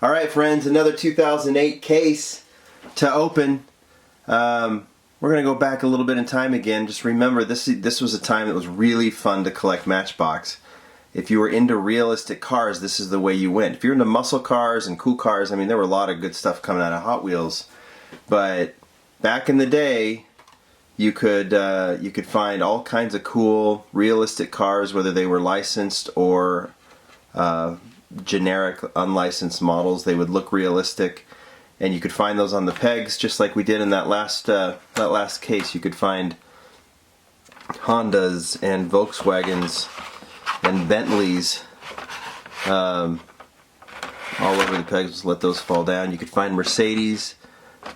Alright friends, another 2008 case to open. We're going to go back a little bit in time again. Just remember, this was a time that was really fun to collect Matchbox. If you were into realistic cars, this is the way you went. If you're into muscle cars and cool cars, I mean, there were a lot of good stuff coming out of Hot Wheels. But back in the day, you could find all kinds of cool, realistic cars, whether they were licensed or generic, unlicensed models. They would look realistic, and you could find those on the pegs, just like we did in that last case. You could find Hondas and Volkswagens and Bentleys all over the pegs. Just let those fall down. You could find Mercedes,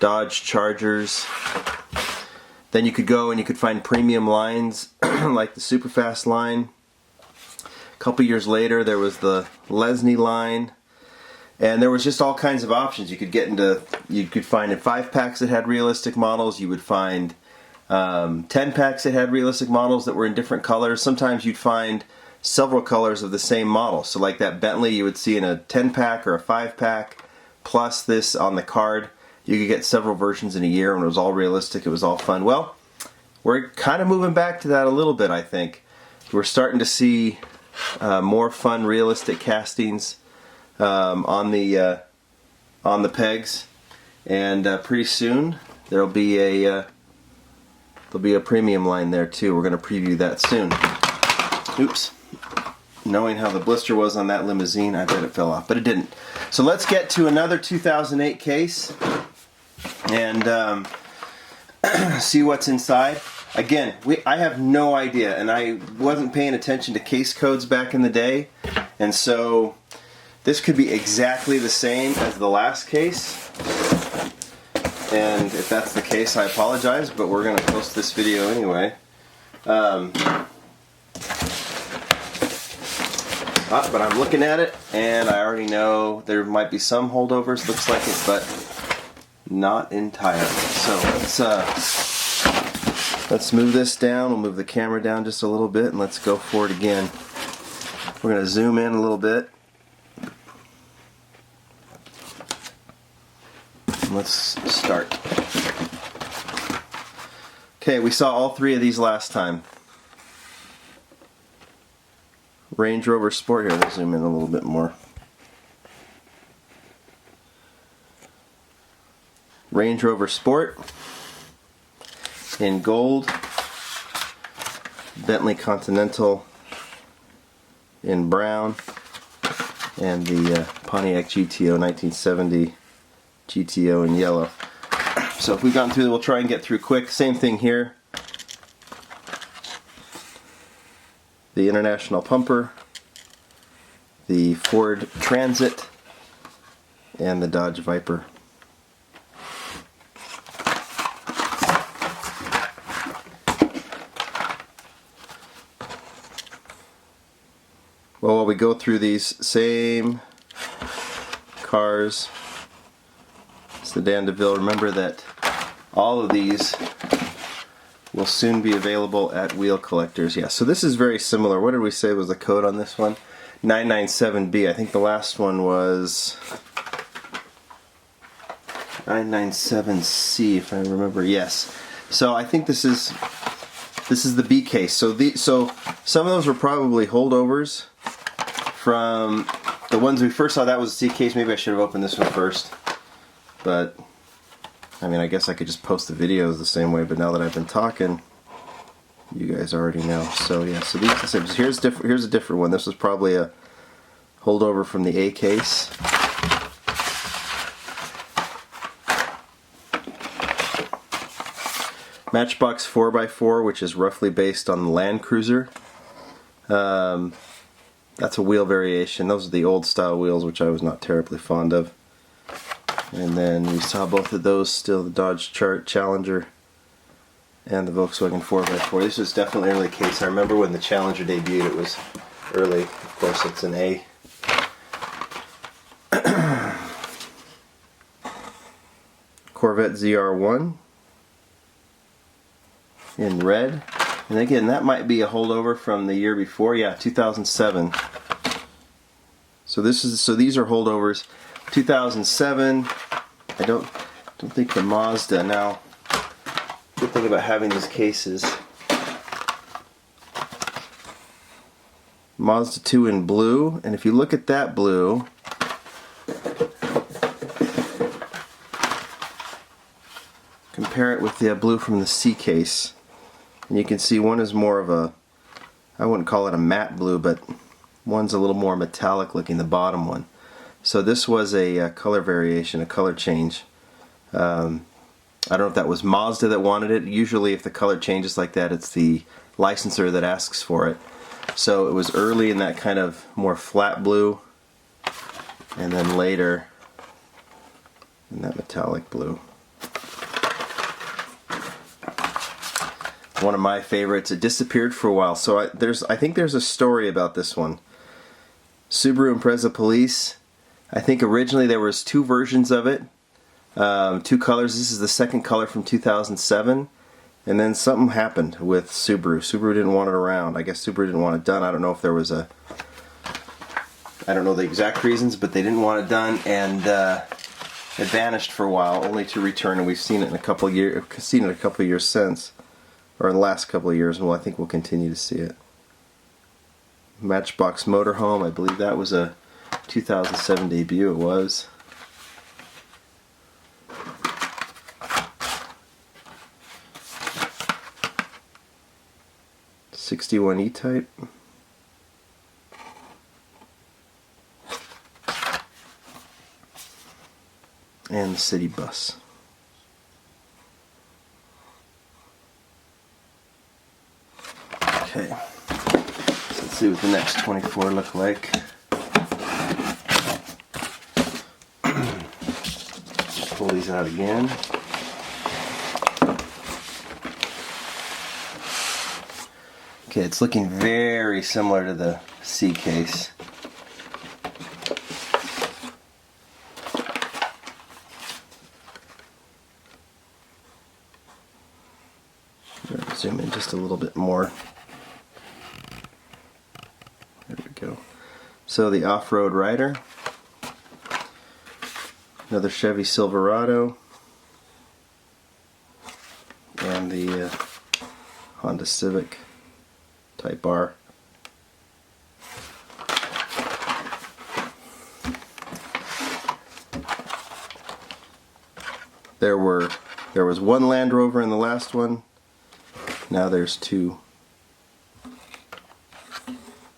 Dodge Chargers. Then you could go and you could find premium lines like the Superfast line. A couple years later there was the Lesney line, and there was just all kinds of options. You could get into, you could find in 5-packs that had realistic models. You would find 10-packs that had realistic models that were in different colors. Sometimes you'd find several colors of the same model. So like that Bentley you would see in a 10-pack or a 5-pack, plus this on the card. You could get several versions in a year, and it was all realistic. It was all fun. Well, we're kind of moving back to that a little bit, I think. We're starting to see more fun, realistic castings on the pegs, and pretty soon there'll be a premium line there too. We're going to preview that soon. Oops. Knowing how the blister was on that limousine, I bet it fell off, but it didn't. So let's get to another 2008 case and see what's inside. Again, I have no idea, and I wasn't paying attention to case codes back in the day, and so this could be exactly the same as the last case, and if that's the case, I apologize, but we're going to post this video anyway. But I'm looking at it, and I already know there might be some holdovers, looks like it, but not entirely. So let's move this down. We'll move the camera down just a little bit, and let's go for it again. We're going to zoom in a little bit. Let's start. Okay, we saw all three of these last time. Range Rover Sport. Here, let's zoom in a little bit more. Range Rover Sport in gold. Bentley Continental in brown. And the Pontiac GTO 1970 GTO in yellow. So if we've gone through, we'll try and get through quick. Same thing here. The International Pumper, the Ford Transit, and the Dodge Viper. Well, while we go through these same cars, Sedan DeVille, remember that all of these will soon be available at Wheel Collectors. Yeah, so this is very similar. What did we say was the code on this one? 997B. I think the last one was 997C, if I remember. Yes. So I think this is the B case. So some of those were probably holdovers from the ones we first saw. That was the C case. Maybe I should have opened this one first. But I mean, I guess I could just post the videos the same way, but now that I've been talking, you guys already know. So yeah, so here's a different one. This was probably a holdover from the A case. Matchbox 4x4, which is roughly based on the Land Cruiser. That's a wheel variation. Those are the old style wheels, which I was not terribly fond of. And then we saw both of those still, the Dodge Challenger and the Volkswagen 4x4. This was definitely early case. I remember when the Challenger debuted, it was early. Of course, it's an A. Corvette ZR1 in red. And again, that might be a holdover from the year before. Yeah, 2007. So these are holdovers. 2007. I don't think the Mazda. Now, good thing about having these cases. Mazda 2 in blue, and if you look at that blue, compare it with the blue from the C case, and you can see one is more of a, I wouldn't call it a matte blue, but one's a little more metallic looking, the bottom one. So this was a color variation, a color change. I don't know if that was Mazda that wanted it. Usually if the color changes like that, it's the licensor that asks for it. So it was early in that kind of more flat blue, and then later in that metallic blue. One of my favorites. It disappeared for a while, so I think there's a story about this one. Subaru Impreza Police. I think originally there was two versions of it, two colors. This is the second color from 2007. And then something happened with Subaru. Subaru didn't want it around. I guess Subaru didn't want it done. I don't know if there was a... I don't know the exact reasons, but they didn't want it done, and it vanished for a while, only to return. And we've seen it in a couple of years. Seen it a couple of years since, or in the last couple of years. And I think we'll continue to see it. Matchbox Motorhome. I believe that was a 2007 debut. It was. 61 E-Type. And the City Bus. Okay, so let's see what the next 24 look like. Pull these out again. Okay, it's looking very similar to the C case. Zoom in just a little bit more. There we go. So the Off-Road Rider, another Chevy Silverado, and the Honda Civic Type R. There was one Land Rover in the last one. Now there's two,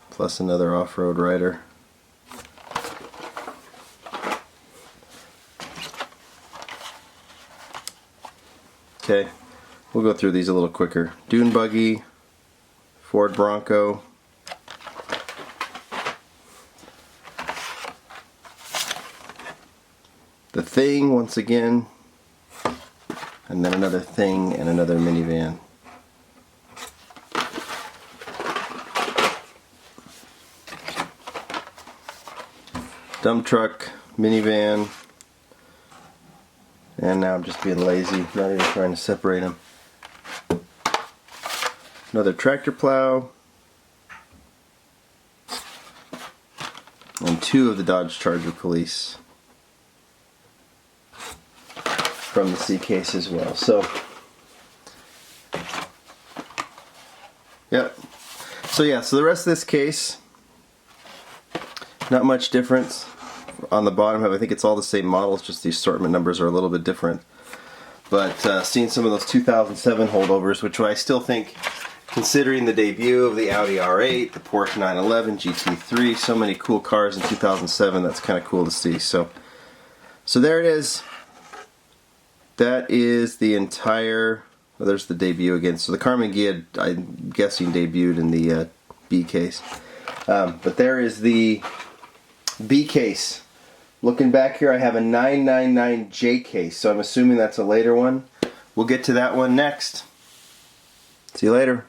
plus another Off-Road Rider. Okay, we'll go through these a little quicker. Dune Buggy, Ford Bronco, the Thing once again, and then another Thing and another minivan. Dump truck, minivan, and now I'm just being lazy, not even trying to separate them. Another tractor plow, and two of the Dodge Charger Police from the C case as well. So, yep. So the rest of this case, not much difference. On the bottom, I think it's all the same models, just the assortment numbers are a little bit different. But seeing some of those 2007 holdovers, which I still think, considering the debut of the Audi R8, the Porsche 911, GT3, so many cool cars in 2007, that's kind of cool to see. So there it is. That is the entire, well, there's the debut again. So the Carmen Ghia, I'm guessing, debuted in the B case. But there is the B case. Looking back here, I have a 999J case, so I'm assuming that's a later one. We'll get to that one next. See you later.